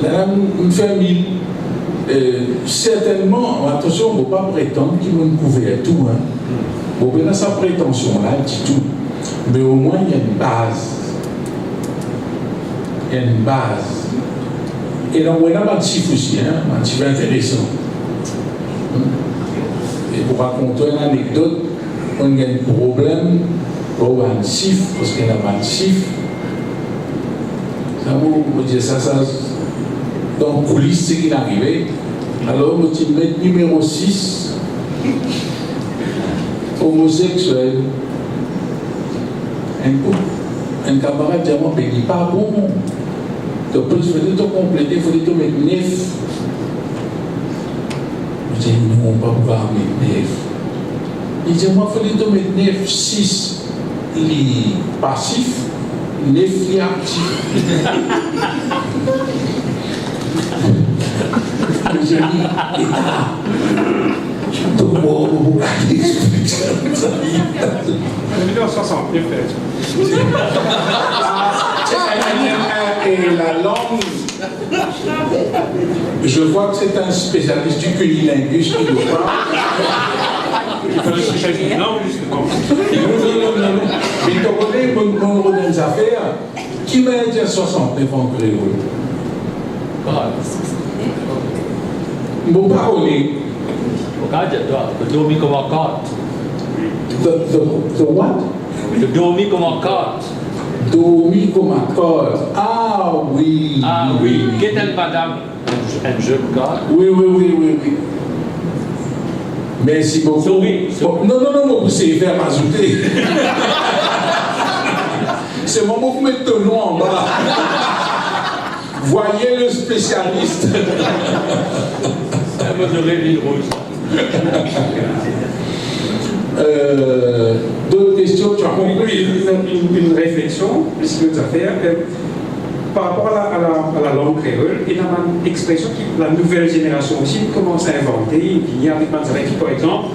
Là, on fait 1000. Certainement, attention, on ne peut pas prétendre qu'il va couvrir tout. Hein. Bon, ben, sa prétention-là, elle dit tout. Mais au moins, il y a une base. Il y a une base. Et donc, on a un chiffre aussi, un chiffre intéressant. Et pour raconter une anecdote, on a un problème pour un chiffre, parce qu'il y a un chiffre. Ça vous dire ça, dans les coulisses, c'est qui est arrivé. Alors, on dit mettre numéro 6, homosexuel. Un camarade dit, moi, il dit pas bon. Donc, il faut compléter, il faut mettre 9. Je dis, non, on ne va pas mettre 9. Il dit, moi, il faut mettre 9, 6, les passifs, 9, les actifs. Je dis, tout le monde, vous Numéro 60, bien fait. Et la langue, je vois que c'est un spécialiste du cunilingus qui nous parle. Il faut le spécialiser. Non, justement. Non. Mais tu connais mon nombre des affaires, qui m'a dit 69 en créole? Mon parolier. The Domi comme un carte. The what? The Domi comme un carte. Domi comme un corde. Ah oui. Ah oui. Qu'est-ce madame? Un jeu de carte. Oui. Merci beaucoup. Souris. Non, vous savez faire ajouter. C'est mon mot pour mettre ton nom en bas. Voyez le spécialiste. Ça me donnerait l'île rouge. D'autres questions? Tu as compris? Une réflexion, puisque nous avons fait, par rapport à la langue créole, il y a une expression que la nouvelle génération aussi commence à inventer. Il y a avec par exemple,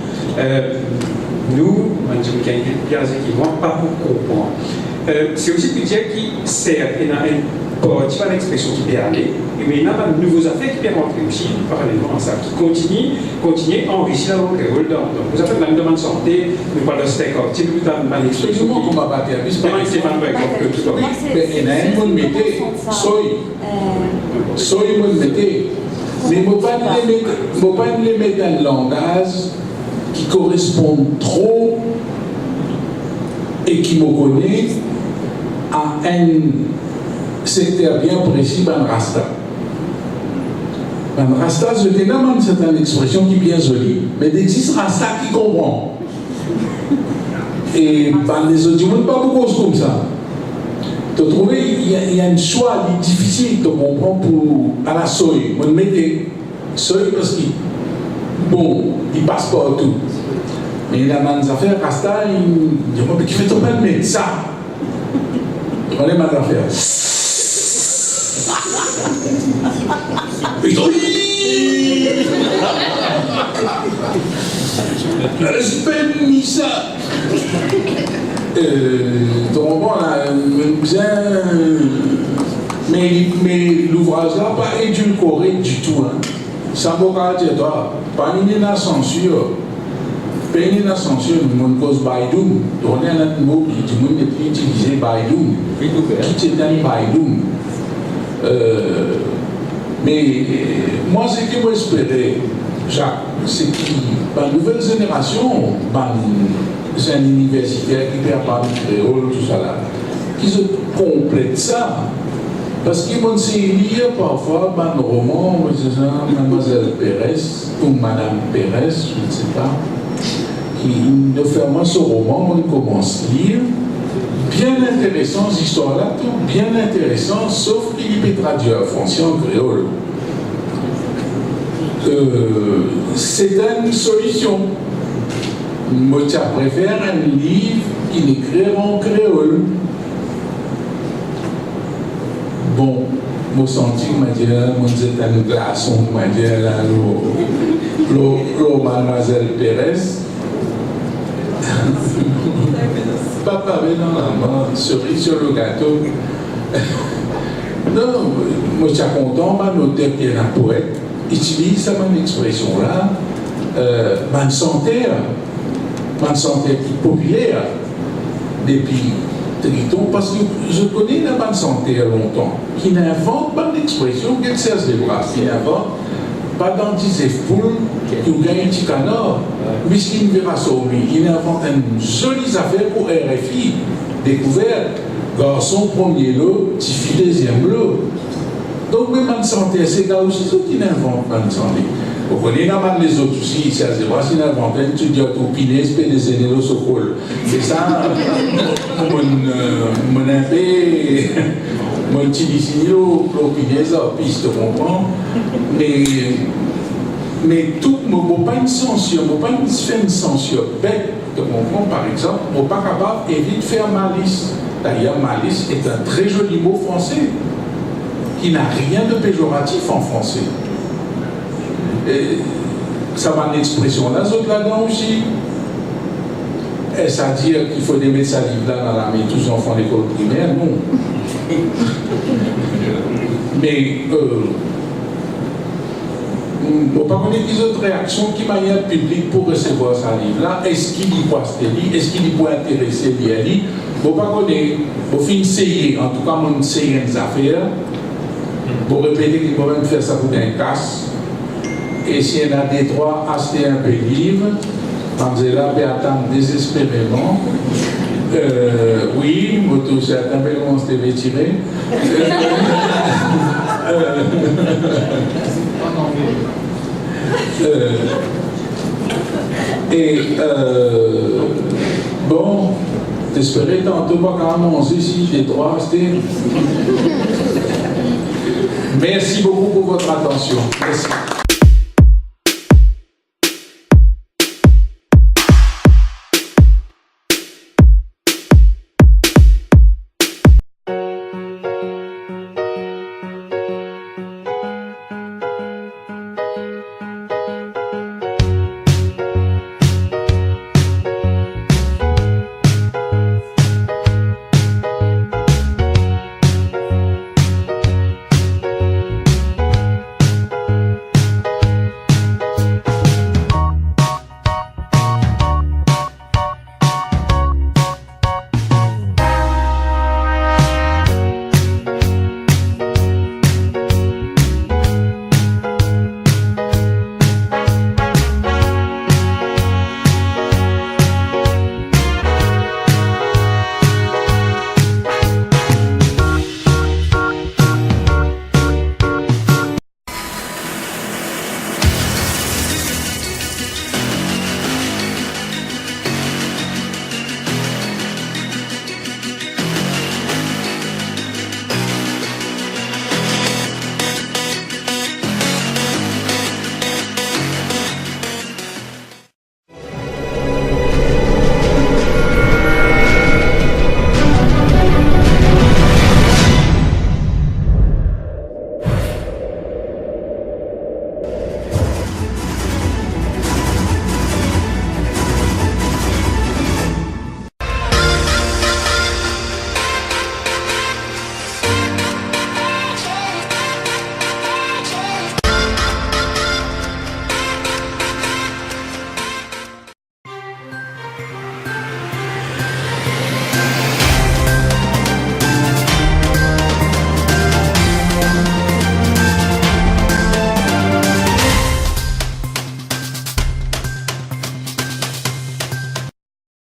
nous, qui vont pas pour comprendre. C'est aussi pour dire qu'il sert, il y a une expression qui peut aller, mais il y a de nouveaux affaires qui peuvent rentrer aussi, parallèlement à ça, qui continuent à enrichir la langue créole. Donc, vous avez la demande de santé, nous parlons de steak, tu nous as une expression. Comment on va battre la vie? Comment c'est pas exemple? Mais il y a un monde mettez, soy monde mettez. Mais il ne faut pas les mettre dans un langage qui correspond trop et qui me connaît à un secteur bien précis, ben Rasta. Ben Rasta, je te demande, c'est une expression qui est bien jolie, mais il existe Rasta qui comprend. Et ben, les autres, ne pas beaucoup comme ça. Tu trouves, il y a un choix difficile de comprendre pour à la soie. On met des soie parce que bon, il passe partout. Mais il a des affaires, Rasta, il dit, mais qui fait ton mal, mais ça. On est mal d'affaires. Il dit, respect, ni ça. Donc bon, là, bien. Mais l'ouvrage là, pas édulcoré du tout. Hein. Ça m'a dit, toi, pas une censure. Pas une censure, mon cause Baidoum. On est un mot qui dit, mon depuis utilisé Baidoum. Qui était un Baidoum. Mais moi, ce que j'espérais, Jacques, c'est que la nouvelle génération, c'est un universitaire qui peut apprendre le créole, tout ça là, qui se complète ça. Parce qu'ils vont se lire parfois un roman, Mademoiselle Pérez, ou Madame Pérez, je ne sais pas, qui de faire moi ce roman, on commence à lire. Bien intéressant, cette histoire-là, tout bien intéressant, sauf qu'il peut traduire en français en créole. C'est une solution. Moi, je préfère un livre qui écrit en créole. Bon, je senti que je disais un glaçon, je disais la Mademoiselle Pérez. Papa avait dans la main, cerise sur le gâteau. Non, moi je suis content, ma notaire qui est un poète, utilise cette expression-là, ma santé qui populaire depuis Triton, parce que je connais la bonne santé longtemps, qui n'invente pas d'expression, qu'elle cesse des bras, qui n'invente pas d'antisef poule, qui gagne un petit canard, mais ce qu'il verra sur lui, il invente une jolie affaire pour RFI, découverte, garçon premier lot, petit fille deuxième lot. Donc même en santé, c'est là aussi ceux qui n'inventent pas de santé. Vous connaissez les autres aussi, c'est à dire, si n'inventent un étudiant au Pinès, des aînés au Sokol. C'est ça, mon impé. Moi, je dis ici, au Pinès, à piste, tu comprends. Mais tout, je ne pas une censure, je ne pas une censure bête, tu comprends, par exemple, je ne pas capable d'éviter de faire malice. D'ailleurs, malice est un très joli mot français, qui n'a rien de péjoratif en français. Et ça va une expression là, autres là-dedans aussi. Est-ce à dire qu'il faut mettre sa livre là dans la main, tous les enfants d'école primaire? Non. Mais, on ne pas connaître les autres réactions qui manière publique pour recevoir sa livre là. Est-ce qu'il y peut acheter, est-ce qu'il y peut intéresser lui? On ne pas connaître, on fait essayer, en tout cas, on essaye des affaires, pour répéter qu'il faut même faire ça pour un casse. Et s'il y en a des trois, acheter un peu de livre, Angela peut attendre désespérément. Oui, moto, c'est un peu comment on s'était tiré. Bon, j'espérais tantôt pas quand même manger si j'ai droit à acheter. Merci beaucoup pour votre attention. Merci.